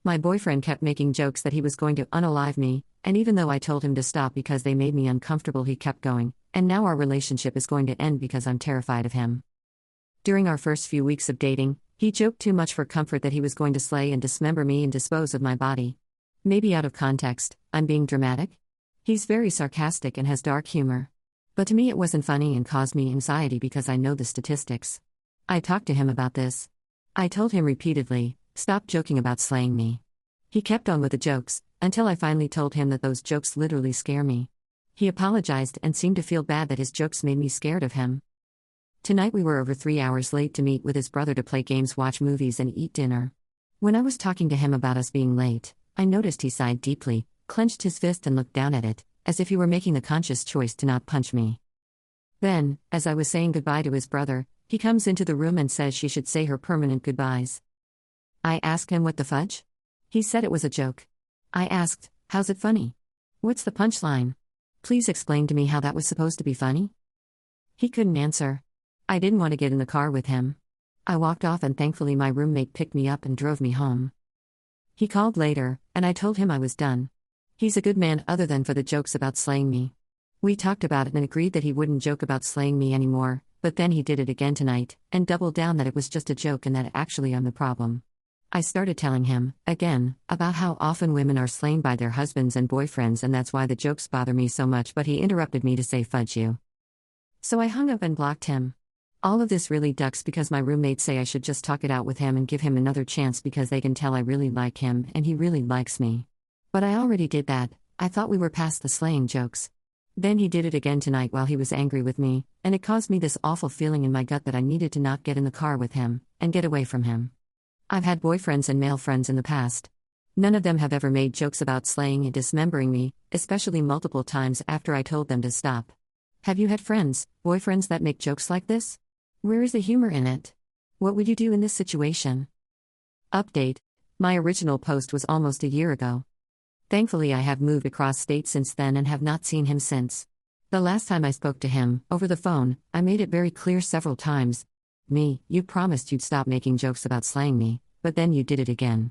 My boyfriend kept making jokes that he was going to unalive me, and even though I told him to stop because they made me uncomfortable, he kept going, and now our relationship is going to end because I'm terrified of him. During our first few weeks of dating, he joked too much for comfort that he was going to slay and dismember me and dispose of my body. Maybe out of context, I'm being dramatic? He's very sarcastic and has dark humor. But to me it wasn't funny and caused me anxiety because I know the statistics. I talked to him about this. I told him repeatedly, stop joking about slaying me. He kept on with the jokes, until I finally told him that those jokes literally scare me. He apologized and seemed to feel bad that his jokes made me scared of him. Tonight we were over 3 hours late to meet with his brother to play games, watch movies, and eat dinner. When I was talking to him about us being late, I noticed he sighed deeply, clenched his fist and looked down at it, as if he were making the conscious choice to not punch me. Then, as I was saying goodbye to his brother, he comes into the room and says she should say her permanent goodbyes. I asked him what the fudge? He said it was a joke. I asked, how's it funny? What's the punchline? Please explain to me how that was supposed to be funny? He couldn't answer. I didn't want to get in the car with him. I walked off and thankfully my roommate picked me up and drove me home. He called later, and I told him I was done. He's a good man other than for the jokes about slaying me. We talked about it and agreed that he wouldn't joke about slaying me anymore, but then he did it again tonight, and doubled down that it was just a joke and that actually I'm the problem. I started telling him, again, about how often women are slain by their husbands and boyfriends and that's why the jokes bother me so much, but he interrupted me to say fudge you. So I hung up and blocked him. All of this really ducks because my roommates say I should just talk it out with him and give him another chance because they can tell I really like him and he really likes me. But I already did that. I thought we were past the slaying jokes. Then he did it again tonight while he was angry with me, and it caused me this awful feeling in my gut that I needed to not get in the car with him and get away from him. I've had boyfriends and male friends in the past. None of them have ever made jokes about slaying and dismembering me, especially multiple times after I told them to stop. Have you had friends, boyfriends that make jokes like this? Where is the humor in it? What would you do in this situation? Update. My original post was almost a year ago. Thankfully, I have moved across states since then and have not seen him since. The last time I spoke to him, over the phone, I made it very clear several times. Me, you promised you'd stop making jokes about slaying me, but then you did it again.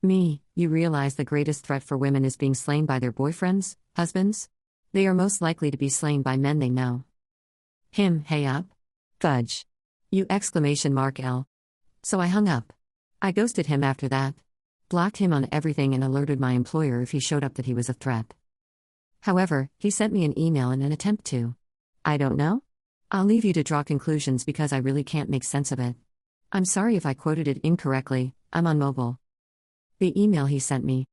Me, you realize the greatest threat for women is being slain by their boyfriends, husbands? They are most likely to be slain by men they know. Him, hey up? Fudge. You exclamation mark L. So I hung up. I ghosted him after that. Blocked him on everything and alerted my employer if he showed up that he was a threat. However, he sent me an email in an attempt to. I don't know? I'll leave you to draw conclusions because I really can't make sense of it. I'm sorry if I quoted it incorrectly, I'm on mobile. The email he sent me.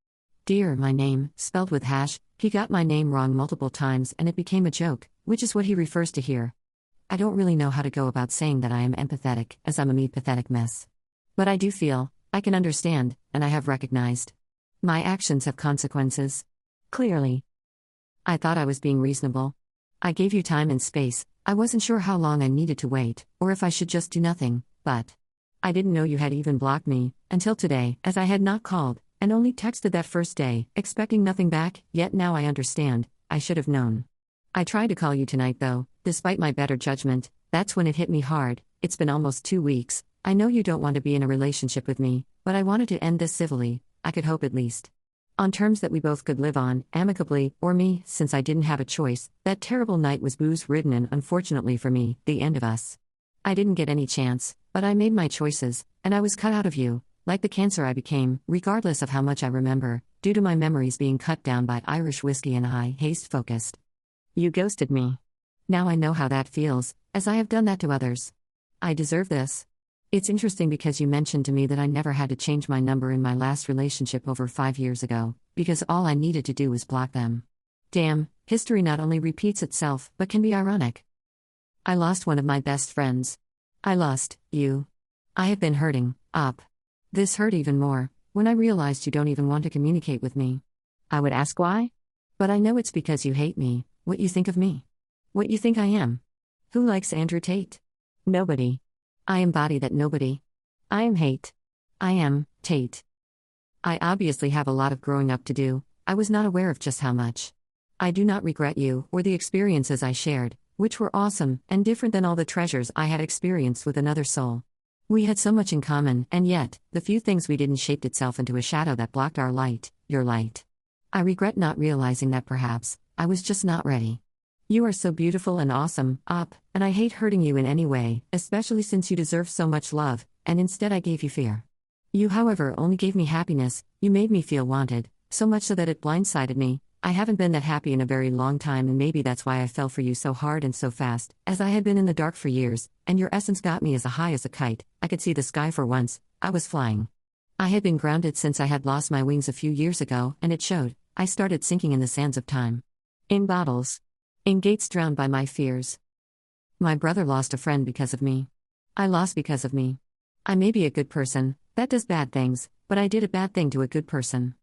Dear, my name, spelled with hash, he got my name wrong multiple times and it became a joke, which is what he refers to here. I don't really know how to go about saying that I am empathetic, as I'm a me pathetic mess. But I do feel, I can understand, and I have recognized. My actions have consequences. Clearly. I thought I was being reasonable. I gave you time and space, I wasn't sure how long I needed to wait, or if I should just do nothing, but I didn't know you had even blocked me, until today, as I had not called, and only texted that first day, expecting nothing back, yet now I understand, I should have known. I tried to call you tonight though, despite my better judgment, that's when it hit me hard. It's been almost 2 weeks, I know you don't want to be in a relationship with me, but I wanted to end this civilly, I could hope at least. On terms that we both could live on, amicably, or me, since I didn't have a choice, that terrible night was booze-ridden and unfortunately for me, the end of us. I didn't get any chance, but I made my choices, and I was cut out of you, like the cancer I became, regardless of how much I remember, due to my memories being cut down by Irish whiskey and high-haste focused. You ghosted me. Now I know how that feels, as I have done that to others. I deserve this. It's interesting because you mentioned to me that I never had to change my number in my last relationship over 5 years ago, because all I needed to do was block them. Damn, history not only repeats itself, but can be ironic. I lost one of my best friends. I lost you. I have been hurting, up. This hurt even more, when I realized you don't even want to communicate with me. I would ask why? But I know it's because you hate me, what you think of me. What you think I am. Who likes Andrew Tate? Nobody. I embody that nobody. I am hate. I am Tate. I obviously have a lot of growing up to do, I was not aware of just how much. I do not regret you or the experiences I shared, which were awesome and different than all the treasures I had experienced with another soul. We had so much in common, and yet, the few things we didn't shaped itself into a shadow that blocked our light, your light. I regret not realizing that perhaps, I was just not ready. You are so beautiful and awesome, and I hate hurting you in any way, especially since you deserve so much love, and instead I gave you fear. You, however, only gave me happiness. You made me feel wanted, so much so that it blindsided me. I haven't been that happy in a very long time, and maybe that's why I fell for you so hard and so fast, as I had been in the dark for years, and your essence got me as high as a kite. I could see the sky for once. I was flying. I had been grounded since I had lost my wings a few years ago, and it showed. I started sinking in the sands of time. In bottles. In gates drowned by my fears. My brother lost a friend because of me. I lost because of me. I may be a good person, that does bad things, but I did a bad thing to a good person.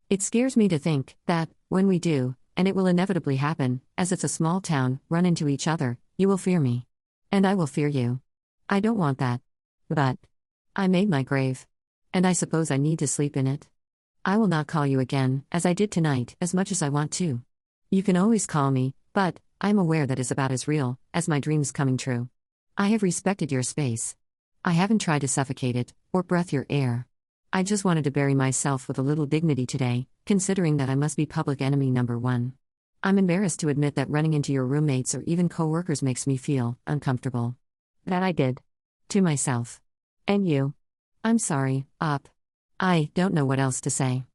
It scares me to think that, when we do, and it will inevitably happen, as it's a small town, run into each other, you will fear me. And I will fear you. I don't want that. But I made my grave. And I suppose I need to sleep in it. I will not call you again, as I did tonight, as much as I want to. You can always call me, but I am aware that is about as real as my dreams coming true. I have respected your space. I haven't tried to suffocate it, or breath your air. I just wanted to bury myself with a little dignity today, considering that I must be public enemy number one. I'm embarrassed to admit that running into your roommates or even co-workers makes me feel uncomfortable. That I did. To myself. And you. I'm sorry, I don't know what else to say.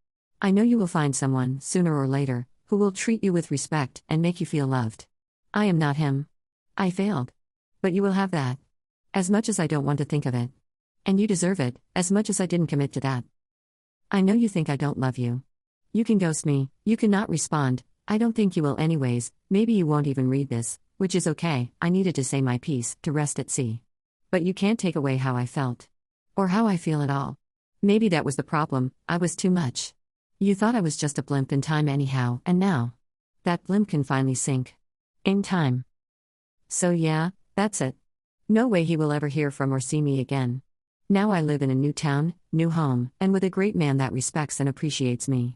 I know you will find someone, sooner or later, who will treat you with respect and make you feel loved. I am not him. I failed. But you will have that. As much as I don't want to think of it. And you deserve it, as much as I didn't commit to that. I know you think I don't love you. You can ghost me, you cannot respond, I don't think you will anyways, maybe you won't even read this, which is okay, I needed to say my piece, to rest at sea. But you can't take away how I felt. Or how I feel at all. Maybe that was the problem, I was too much. You thought I was just a blimp in time anyhow, and now? That blimp can finally sink. In time. So yeah, that's it. No way he will ever hear from or see me again. Now I live in a new town, new home, and with a great man that respects and appreciates me.